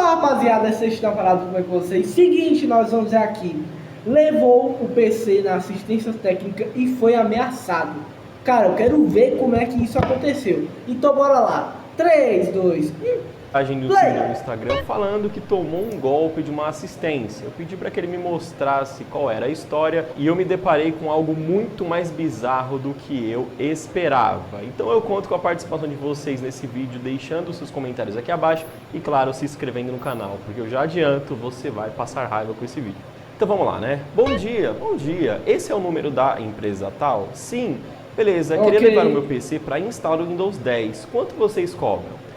Fala, rapaziada, essa está parado com vocês. Seguinte, nós vamos ver aqui. Levou o PC na assistência técnica e foi ameaçado. Cara, eu quero ver como é que isso aconteceu. Então bora lá. 3, 2, 1. Do seu Instagram falando que tomou um golpe de uma assistência. Eu pedi para que ele me mostrasse qual era a história e eu me deparei com algo muito mais bizarro do que eu esperava. Então eu conto com a participação de vocês nesse vídeo, deixando seus comentários aqui abaixo e, claro, se inscrevendo no canal, porque eu já adianto, você vai passar raiva com esse vídeo. Então vamos lá, né? Bom dia. Esse é o número da empresa tal? Sim. Beleza, queria levar o meu PC para instalar o Windows 10. Quanto vocês cobram?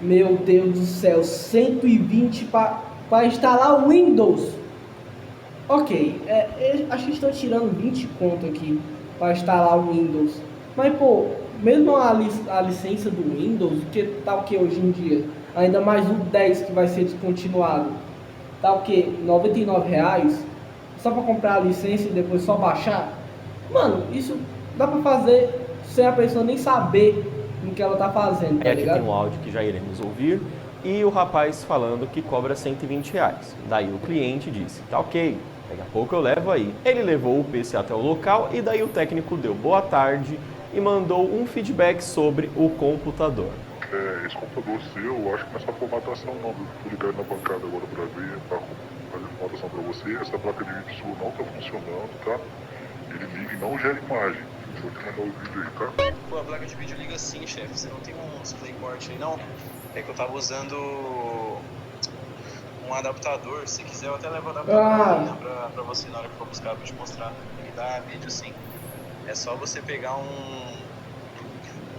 Meu Deus do céu, 120 para instalar o Windows. Ok, acho que estão tirando 20 conto aqui para instalar o Windows. Mas pô, mesmo a licença do Windows, que tá o que hoje em dia? Ainda mais o 10 que vai ser descontinuado. Tá o que? R$ 99? Só para comprar a licença e depois só baixar? Mano, isso dá para fazer sem a pessoa nem saber no que ela tá fazendo, tá ligado? Aqui tem um áudio que já iremos ouvir e o rapaz falando que cobra R$120. Daí o cliente disse, tá ok, daqui a pouco eu levo aí. Ele levou o PC até o local e daí o técnico deu boa tarde e mandou um feedback sobre o computador. Esse computador seu, eu acho que não é só formatação não, tô ligado na bancada agora pra ver, pra fazer formatação pra você, essa placa de vídeo sua não tá funcionando, tá? Ele liga e não gera imagem. Vou te mandar o vídeo aí, tá? Pô, a placa de vídeo liga sim, chefe. Você não tem um DisplayPort aí, não? É que eu tava usando um adaptador. Se quiser, eu até levo o adaptador pra você na hora que for buscar pra te mostrar. Ele dá vídeo sim. É só você pegar um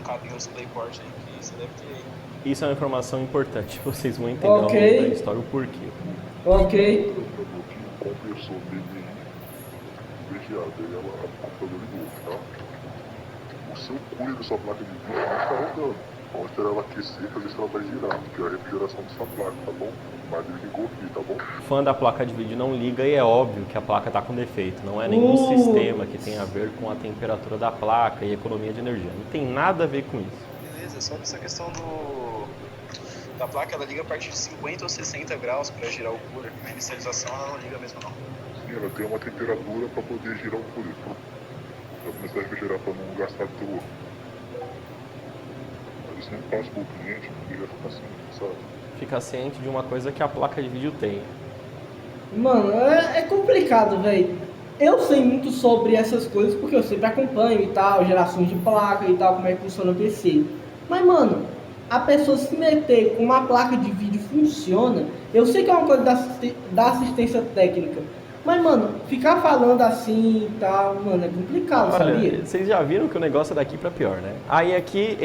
cabinho DisplayPort aí que você deve ter aí. Isso é uma informação importante. Vocês vão entender ao longo da história o porquê. Ok. Conversou dele vigiado, aí ela o computador ligou, tá? O seu cooler da sua placa de vídeo não está rodando. Vamos esperar ela aquecer pra ver se ela vai girar, porque é a refrigeração dessa placa, tá bom? Mas ele ligou aqui, tá bom? O fã da placa de vídeo não liga e é óbvio que a placa está com defeito. Não é nenhum sistema que tenha a ver com a temperatura da placa e economia de energia. Não tem nada a ver com isso. Beleza, só essa questão da placa, ela liga a partir de 50 ou 60 graus para girar o cooler. Na inicialização ela não liga mesmo não. Sim, ela tem uma temperatura para poder girar o cooler. Pra começar a refrigerar para não gastar calor. Mas isso nem passa pro cliente, porque ele vai ficar assim, sabe? Fica ciente de uma coisa que a placa de vídeo tem. Mano, é complicado, velho. Eu sei muito sobre essas coisas porque eu sempre acompanho e tal, gerações de placa e tal, como é que funciona o PC. Mas, mano, a pessoa se meter com uma placa de vídeo funciona, eu sei que é uma coisa da assistência técnica. Mas, mano, ficar falando assim e tal, mano, é complicado, sabia? Vocês já viram que o negócio é daqui pra pior, né? Aí aqui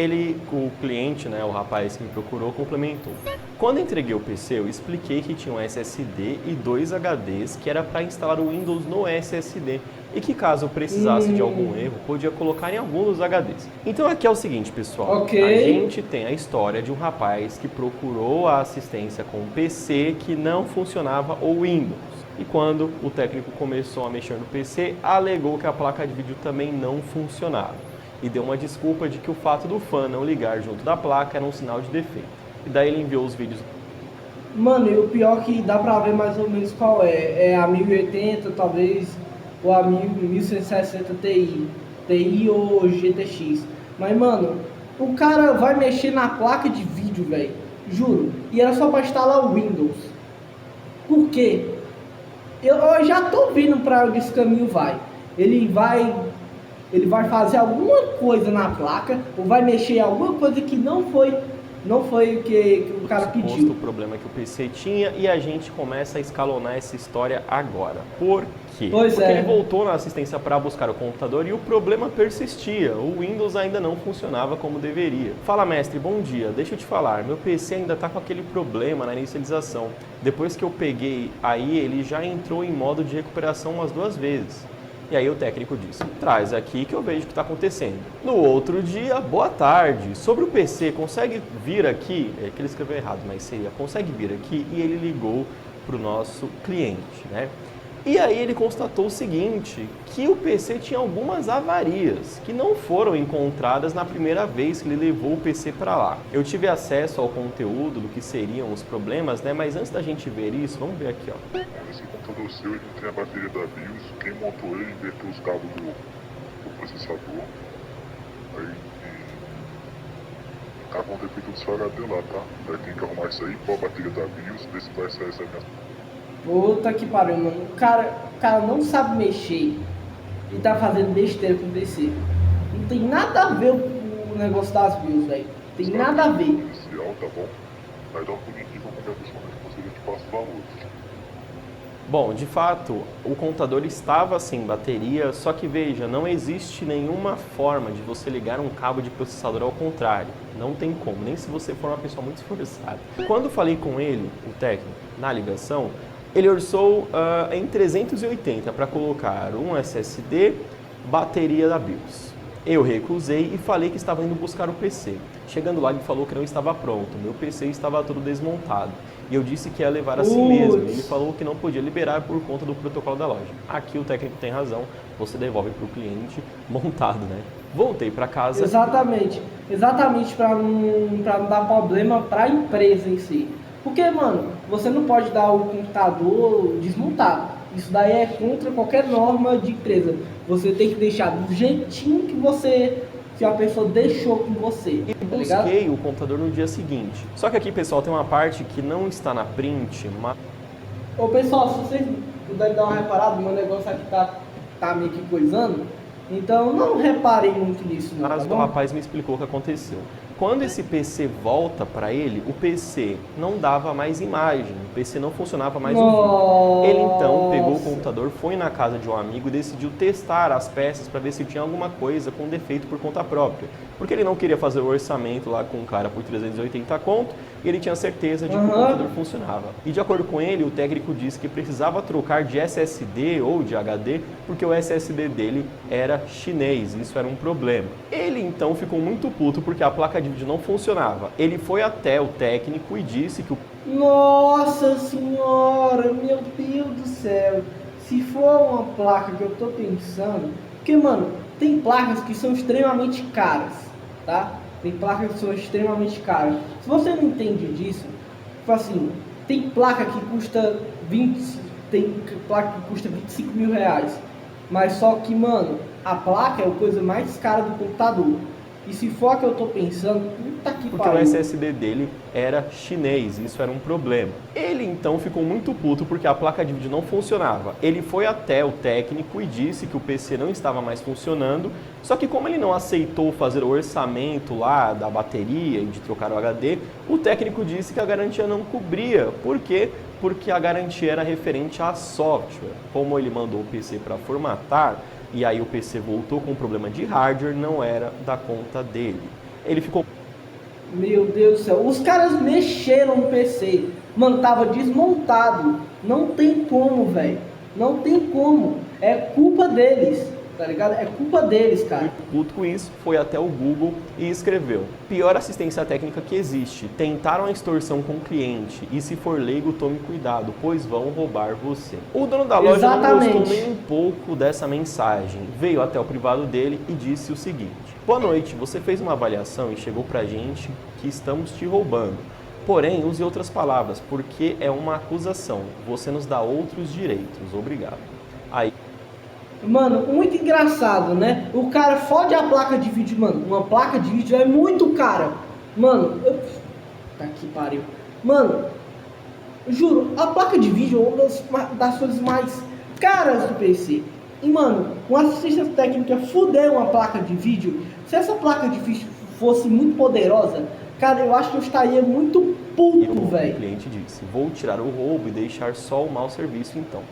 o cliente, né, o rapaz que me procurou, complementou. Quando entreguei o PC, eu expliquei que tinha um SSD e 2 HDs, que era para instalar o Windows no SSD. E que caso eu precisasse de algum erro, podia colocar em algum dos HDs. Então aqui é o seguinte, pessoal. A gente tem a história de um rapaz que procurou a assistência com um PC que não funcionava o Windows. E quando o técnico começou a mexer no PC, alegou que a placa de vídeo também não funcionava. E deu uma desculpa de que o fato do fã não ligar junto da placa era um sinal de defeito. E daí ele enviou os vídeos. Mano, e o pior que dá pra ver mais ou menos qual é. É a 1080, talvez, ou a 1160 TI ou GTX. Mas, mano, o cara vai mexer na placa de vídeo, velho. Juro. E era só pra instalar o Windows. Por quê? Eu já tô vendo para onde esse caminho vai. Ele vai fazer alguma coisa na placa ou vai mexer em alguma coisa que não foi o que o cara pediu. O problema que o PC tinha e a gente começa a escalonar essa história agora. Por quê? Porque ele voltou na assistência para buscar o computador e o problema persistia. O Windows ainda não funcionava como deveria. Fala, mestre, bom dia. Deixa eu te falar, meu PC ainda está com aquele problema na inicialização. Depois que eu peguei aí, ele já entrou em modo de recuperação umas 2 vezes. E aí o técnico disse, traz aqui que eu vejo o que está acontecendo. No outro dia, boa tarde, sobre o PC, consegue vir aqui? É que ele escreveu errado, mas seria, consegue vir aqui? E ele ligou para o nosso cliente, né? E aí ele constatou o seguinte, que o PC tinha algumas avarias que não foram encontradas na primeira vez que ele levou o PC para lá. Eu tive acesso ao conteúdo do que seriam os problemas, né? Mas antes da gente ver isso, vamos ver aqui, ó. Esse computador seu, ele não tem a bateria da BIOS, quem montou ele inverteu os cabos do processador. Aí tá com defeito do seu HD lá, tá? Aí tem que arrumar isso aí, qual a bateria da BIOS, ver se vai sair essa minha. Puta que pariu, mano. O cara não sabe mexer e tá fazendo besteira com o PC. Não tem nada a ver com o negócio das BIOS, velho. Tem nada a ver. Inicial, tá bom? Aí dá um pulinho aqui, vamos ver a pessoa que você te passa os valores. Bom, de fato, o computador estava sem bateria, só que veja, não existe nenhuma forma de você ligar um cabo de processador ao contrário. Não tem como, nem se você for uma pessoa muito esforçada. Quando falei com ele, o técnico, na ligação, ele orçou em 380 para colocar um SSD, bateria da BIOS. Eu recusei e falei que estava indo buscar o PC. Chegando lá, ele falou que não estava pronto, meu PC estava todo desmontado. E eu disse que ia levar assim mesmo. Ele falou que não podia liberar por conta do protocolo da loja. Aqui o técnico tem razão, você devolve para o cliente montado, né? Voltei para casa. Exatamente para não dar problema para a empresa em si. Porque, mano, você não pode dar o computador desmontado. Isso daí é contra qualquer norma de empresa. Você tem que deixar do jeitinho que a pessoa deixou com você. E tá busquei ligado? o computador no dia seguinte. Só que aqui, pessoal, tem uma parte que não está na print, mas... Ô, pessoal, se vocês puderem dar uma reparada, meu negócio aqui tá meio que coisando. Então, não reparem muito nisso, não. Mas Tá o bom? rapaz me explicou o que aconteceu. Quando esse PC volta para ele, o PC não dava mais imagem, o PC não funcionava mais o vídeo. Ele então pegou o computador, foi na casa de um amigo e decidiu testar as peças para ver se tinha alguma coisa com defeito por conta própria. Porque ele não queria fazer o orçamento lá com o cara por 380 conto e ele tinha certeza de que o computador funcionava. E de acordo com ele, o técnico disse que precisava trocar de SSD ou de HD porque o SSD dele era chinês, isso era um problema. Ele então ficou muito puto porque a placa de vídeo não funcionava. Ele foi até o técnico e disse que o... Nossa senhora, meu Deus do céu. Se for uma placa que eu tô pensando... Porque, mano, tem placas que são extremamente caras, tá? Tem placas que são extremamente caras. Se você não entende disso, tipo assim, tem placa que custa 20... Tem placa que custa 25 mil reais. Mas só que, mano, a placa é a coisa mais cara do computador. E se for a que eu tô pensando, puta que porque pariu. o SSD dele era chinês, isso era um problema. Ele então ficou muito puto porque a placa de vídeo não funcionava. Ele foi até o técnico e disse que o PC não estava mais funcionando, só que como ele não aceitou fazer o orçamento lá da bateria e de trocar o HD, o técnico disse que a garantia não cobria. Por quê? Porque a garantia era referente a software. Como ele mandou o PC para formatar, e aí o PC voltou com um problema de hardware, não era da conta dele. Ele ficou... Meu Deus do céu, os caras mexeram no PC, mano, tava desmontado, não tem como, velho, não tem como, é culpa deles, tá ligado? É culpa deles, cara. Puto com isso, foi até o Google e escreveu: pior assistência técnica que existe, tentaram a extorsão com o cliente e se for leigo tome cuidado, pois vão roubar você. O dono da loja não gostou nem um pouco dessa mensagem, veio até o privado dele e disse o seguinte: boa noite, você fez uma avaliação e chegou pra gente que estamos te roubando. Porém, use outras palavras, porque é uma acusação. Você nos dá outros direitos. Obrigado. Aí... Mano, muito engraçado, né? O cara fode a placa de vídeo, mano. Uma placa de vídeo é muito cara. Mano, tá que pariu. Mano, juro, a placa de vídeo é uma das coisas mais caras do PC. E, mano, uma assistência técnica fuder uma placa de vídeo. Se essa placa de vídeo fosse muito poderosa, cara, eu acho que eu estaria muito puto, velho. O cliente disse: vou tirar o roubo e deixar só o mau serviço então.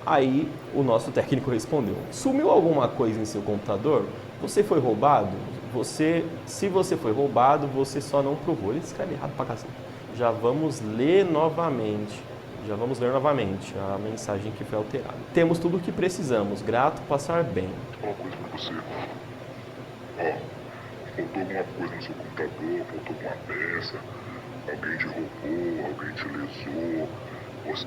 Aí o nosso técnico respondeu: sumiu alguma coisa em seu computador? Você foi roubado? Se você foi roubado, você só não provou. Ele escreve errado pra cacete. Já vamos ler novamente a mensagem que foi alterada. Temos tudo o que precisamos. Grato, passar bem. Uma coisa pra você. Ó, faltou alguma coisa no seu computador, faltou alguma peça, alguém te roubou, alguém te lesou, você...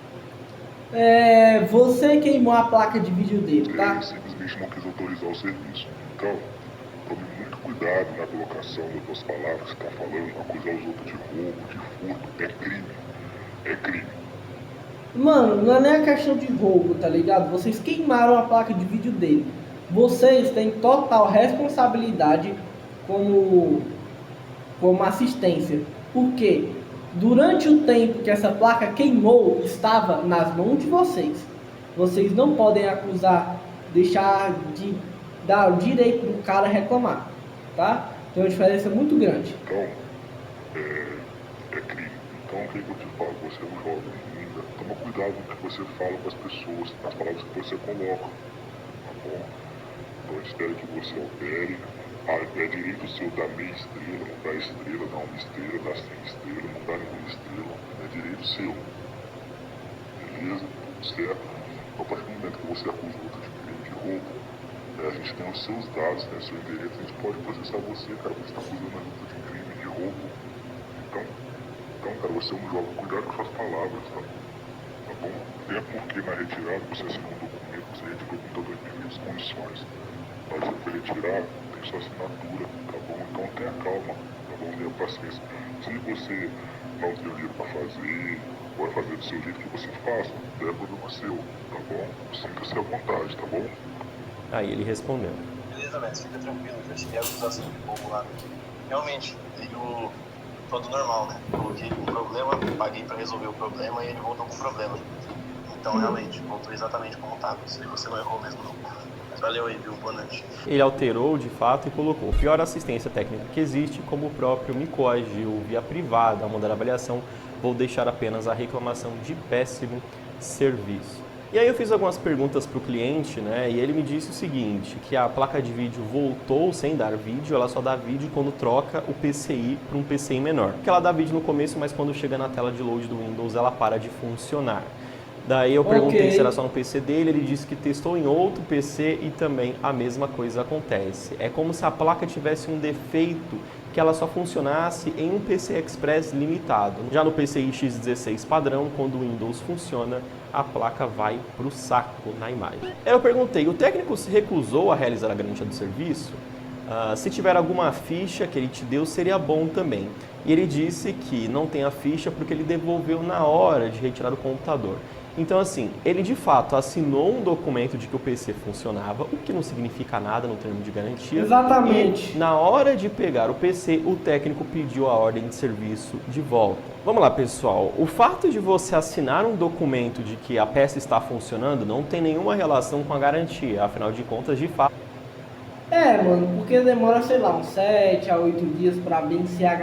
Você queimou a placa de vídeo dele, tá? Ele simplesmente não quis autorizar o serviço. Então, tome muito cuidado na colocação das suas palavras que está falando, acusar os outros de roubo, de furto, é crime. É crime. Mano, não é nem a questão de roubo, tá ligado? Vocês queimaram a placa de vídeo dele. Vocês têm total responsabilidade como assistência. Por quê? Durante o tempo que essa placa queimou, estava nas mãos de vocês. Vocês não podem acusar, deixar de dar o direito do cara reclamar, tá? Tem uma diferença muito grande. Então, é crime. Então, o que eu te falo? Você é um jovem ainda. Toma cuidado com o que você fala com as pessoas, nas palavras que você coloca, tá bom? Então, eu espero que você altere. É direito seu dar meia estrela, não dar estrela, dar uma estrela, dar 100 estrelas, não dar nenhuma estrela. É direito seu. Beleza? Tudo certo? A partir do momento que você acusa outro de crime de roubo, a gente tem os seus dados, né, seu endereço, a gente pode processar você, cara, você está acusando a luta de crime, de roubo. Então, cara, você é um jovem, cuidado com suas palavras, tá? Tá bom? Até porque na retirada você assinou um documento, você retirou com todas as devidas condições. Mas para retirar, tem sua assinatura, tá bom? Então tenha calma, tá bom? Tenha paciência. Se você não tem o dinheiro para fazer, vai fazer do seu jeito que você faça, não é problema seu, tá bom? Sinta-se à vontade, tá bom? Aí ele respondeu. Beleza, velho, fica tranquilo, já tive a acusação de roubo lá. Realmente, veio todo normal, né? Coloquei com problema, paguei pra resolver o problema e ele voltou com problema. Então, realmente, voltou exatamente como estava. Isso aí você não errou mesmo, não. Mas valeu aí, viu? Boa noite. Ele alterou de fato e colocou: pior assistência técnica que existe, como o próprio me coagiu via privada a mandar avaliação, vou deixar apenas a reclamação de péssimo serviço. E aí eu fiz algumas perguntas para o cliente, né, e ele me disse o seguinte, que a placa de vídeo voltou sem dar vídeo, ela só dá vídeo quando troca o PCI para um PCI menor. Porque ela dá vídeo no começo, mas quando chega na tela de load do Windows, ela para de funcionar. Daí eu perguntei se era só no PC dele, ele disse que testou em outro PC e também a mesma coisa acontece. É como se a placa tivesse um defeito que ela só funcionasse em um PCI Express limitado. Já no PCI X16 padrão, quando o Windows funciona, a placa vai para o saco na imagem. Eu perguntei, o técnico se recusou a realizar a garantia do serviço? Se tiver alguma ficha que ele te deu, seria bom também. E ele disse que não tem a ficha porque ele devolveu na hora de retirar o computador. Então, assim, ele de fato assinou um documento de que o PC funcionava, o que não significa nada no termo de garantia. Exatamente. E na hora de pegar o PC, o técnico pediu a ordem de serviço de volta. Vamos lá, pessoal. O fato de você assinar um documento de que a peça está funcionando não tem nenhuma relação com a garantia, afinal de contas, de fato. Mano, porque demora, sei lá, uns 7 a 8 dias para vencer a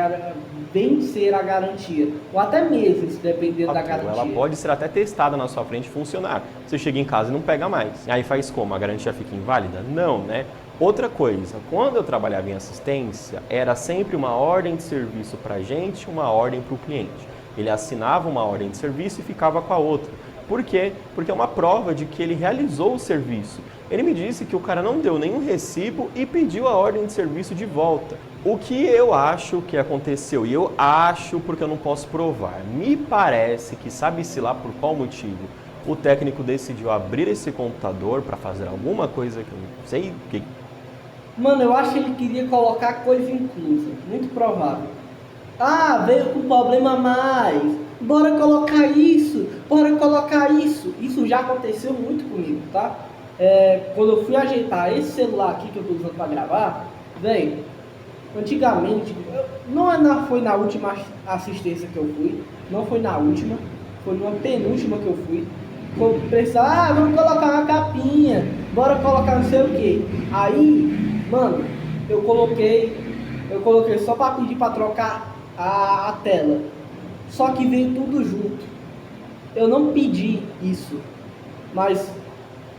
garantia. Ou até meses, dependendo da garantia. Ela pode ser até testada na sua frente e funcionar. Você chega em casa e não pega mais. Aí faz como? A garantia fica inválida? Não, né? Outra coisa, quando eu trabalhava em assistência, era sempre uma ordem de serviço para a gente, uma ordem para o cliente. Ele assinava uma ordem de serviço e ficava com a outra. Por quê? Porque é uma prova de que ele realizou o serviço. Ele me disse que o cara não deu nenhum recibo e pediu a ordem de serviço de volta. O que eu acho que aconteceu, e eu acho porque eu não posso provar, me parece que, sabe-se lá por qual motivo, o técnico decidiu abrir esse computador para fazer alguma coisa que eu não sei o que. Mano, eu acho que ele queria colocar coisa inclusa, muito provável. Veio com problema a mais, bora colocar isso, bora colocar isso. Isso já aconteceu muito comigo, tá? Quando eu fui ajeitar esse celular aqui que eu tô usando para gravar, velho, antigamente, não foi na última assistência que eu fui, não foi na última, foi numa penúltima que eu fui. Precisava, vamos colocar uma capinha, bora colocar não sei o que. Aí, mano, eu coloquei só para pedir para trocar a tela. Só que veio tudo junto. Eu não pedi isso, mas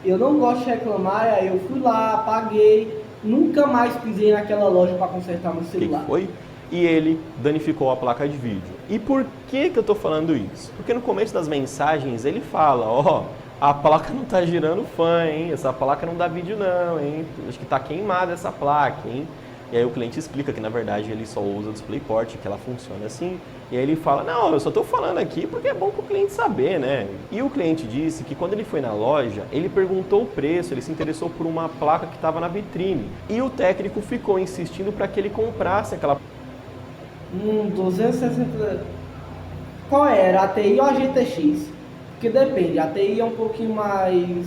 eu não gosto de reclamar, aí eu fui lá, paguei, nunca mais pisei naquela loja para consertar meu celular. Que foi? E ele danificou a placa de vídeo. E por que eu tô falando isso? Porque no começo das mensagens ele fala, a placa não tá girando fã, hein? Essa placa não dá vídeo não, hein? Acho que tá queimada essa placa, hein? E aí o cliente explica que na verdade ele só usa o DisplayPort, que ela funciona assim. E aí ele fala, não, eu só estou falando aqui porque é bom para o cliente saber, né? E o cliente disse que quando ele foi na loja, ele perguntou o preço, ele se interessou por uma placa que estava na vitrine. E o técnico ficou insistindo para que ele comprasse aquela 260. Qual era? A TI ou a GTX? Porque depende, a TI é um pouquinho mais.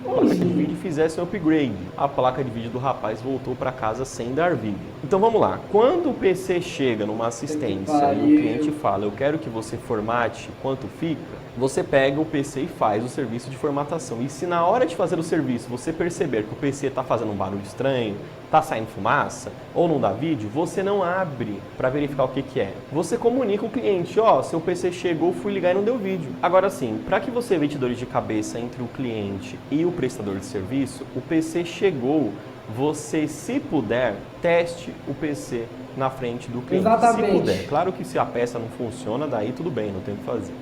placa de vídeo fizesse um upgrade. A placa de vídeo do rapaz voltou para casa sem dar vídeo. Então vamos lá. Quando o PC chega numa assistência e o cliente fala, eu quero que você formate quanto fica, você pega o PC e faz o serviço de formatação. E se na hora de fazer o serviço você perceber que o PC está fazendo um barulho estranho, está saindo fumaça ou não dá vídeo, você não abre para verificar o que é. Você comunica o cliente, ó, seu PC chegou, fui ligar e não deu vídeo. Agora sim, para que você evite dores de cabeça entre o cliente e o prestador de serviço, o PC chegou, você, se puder, teste o PC na frente do cliente. Exatamente. Se puder. Claro que se a peça não funciona, daí tudo bem, não tem o que fazer.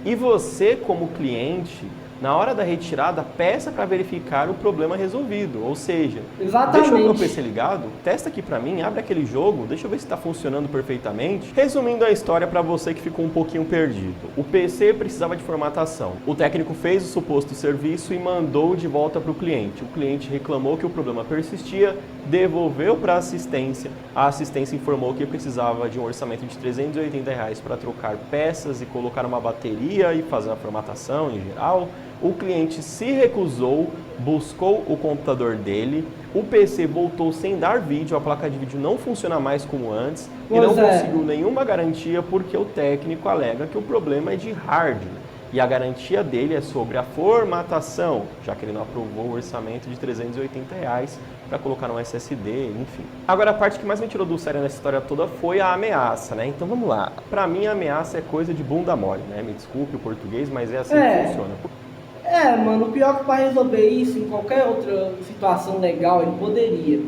E você, como cliente, na hora da retirada, peça para verificar o problema resolvido. Ou seja, Exatamente. deixa o meu PC ligado, testa aqui para mim, abre aquele jogo, deixa eu ver se está funcionando perfeitamente. Resumindo a história para você que ficou um pouquinho perdido. O PC precisava de formatação. O técnico fez o suposto serviço e mandou de volta para o cliente. O cliente reclamou que o problema persistia, devolveu para a assistência informou que precisava de um orçamento de R$380 para trocar peças e colocar uma bateria e fazer a formatação em geral. O cliente se recusou, buscou o computador dele, o PC voltou sem dar vídeo, a placa de vídeo não funciona mais como antes e não conseguiu nenhuma garantia porque o técnico alega que o problema é de hardware. E a garantia dele é sobre a formatação, já que ele não aprovou o orçamento de R$380 para colocar um SSD, enfim. Agora, a parte que mais me tirou do sério nessa história toda foi a ameaça, né? Então vamos lá. Para mim, a ameaça é coisa de bunda mole, né? Me desculpe o português, mas é assim que funciona. Mano, o pior é que para resolver isso em qualquer outra situação legal, ele poderia.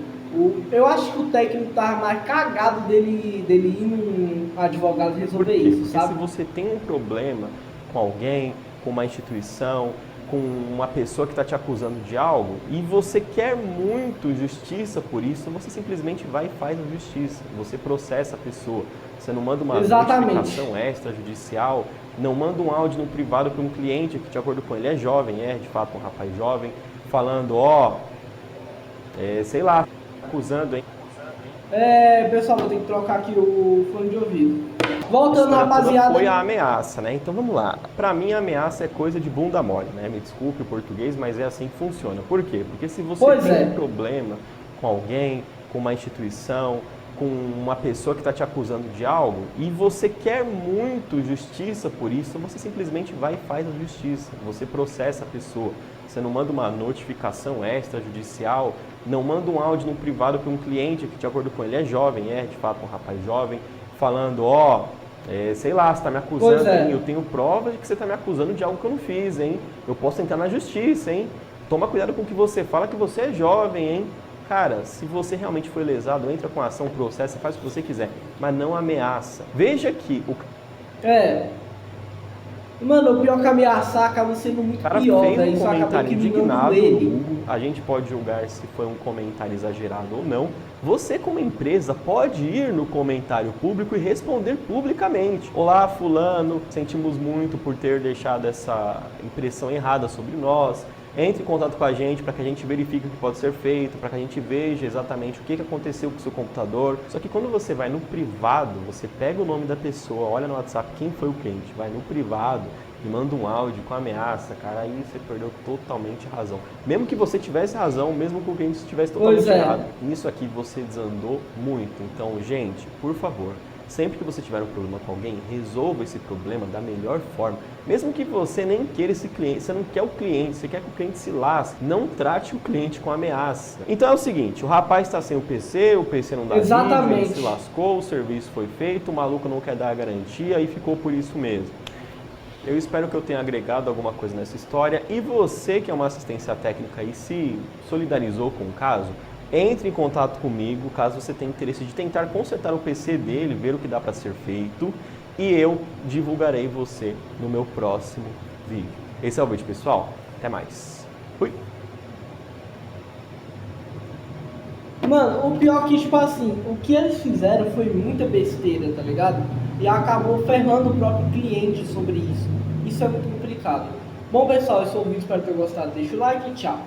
Eu acho que o técnico tava mais cagado dele ir num advogado resolver isso, sabe? Porque se você tem um problema com alguém, com uma instituição, com uma pessoa que está te acusando de algo e você quer muito justiça por isso, você simplesmente vai e faz a justiça. Você processa a pessoa. Você não manda uma notificação extrajudicial, não manda um áudio no privado para um cliente que, de acordo com ele, é jovem, é de fato um rapaz jovem, falando, sei lá, acusando, hein? Pessoal, vou ter que trocar aqui o fone de ouvido. Voltando, rapaziada. Foi a ameaça, né? Então vamos lá. Pra mim, a ameaça é coisa de bunda mole, né? Me desculpe o português, mas é assim que funciona. Por quê? Porque se você tem um problema com alguém, com uma instituição, com uma pessoa que está te acusando de algo e você quer muito justiça por isso, você simplesmente vai e faz a justiça. Você processa a pessoa. Você não manda uma notificação extrajudicial, não manda um áudio no privado para um cliente que, de acordo com ele, é jovem, é de fato um rapaz jovem, falando, sei lá, você está me acusando, hein? Eu tenho provas de que você está me acusando de algo que eu não fiz, hein? Eu posso entrar na justiça, hein? Toma cuidado com o que você fala, que você é jovem, hein? Cara, se você realmente foi lesado, entra com a ação, processa, faz o que você quiser, mas não ameaça. Veja que o... Mano, o pior que ameaçar acaba sendo muito pior, fez um comentário indignado no Google, a gente pode julgar se foi um comentário exagerado ou não. Você, como empresa, pode ir no comentário público e responder publicamente. Olá, fulano, sentimos muito por ter deixado essa impressão errada sobre nós. Entre em contato com a gente para que a gente verifique o que pode ser feito, para que a gente veja exatamente o que aconteceu com o seu computador. Só que quando você vai no privado, você pega o nome da pessoa, olha no WhatsApp quem foi o cliente, vai no privado e manda um áudio com ameaça, cara, aí você perdeu totalmente a razão. Mesmo que você tivesse razão, mesmo que o cliente estivesse totalmente errado. Nisso aqui você desandou muito. Então, gente, por favor, sempre que você tiver um problema com alguém, resolva esse problema da melhor forma. Mesmo que você nem queira esse cliente, você não quer o cliente, você quer que o cliente se lasque. Não trate o cliente com ameaça. Então é o seguinte, o rapaz está sem o PC não dá vídeo, ele se lascou, o serviço foi feito, o maluco não quer dar a garantia e ficou por isso mesmo. Eu espero que eu tenha agregado alguma coisa nessa história. E você que é uma assistência técnica e se solidarizou com o caso, entre em contato comigo caso você tenha interesse de tentar consertar o PC dele, ver o que dá para ser feito e eu divulgarei você no meu próximo vídeo. Esse é o vídeo, pessoal. Até mais. Fui! Mano, o pior que, tipo assim, o que eles fizeram foi muita besteira, tá ligado? E acabou ferrando o próprio cliente sobre isso. Isso é muito complicado. Bom, pessoal, esse foi o vídeo, espero ter gostado. Deixa o like e tchau.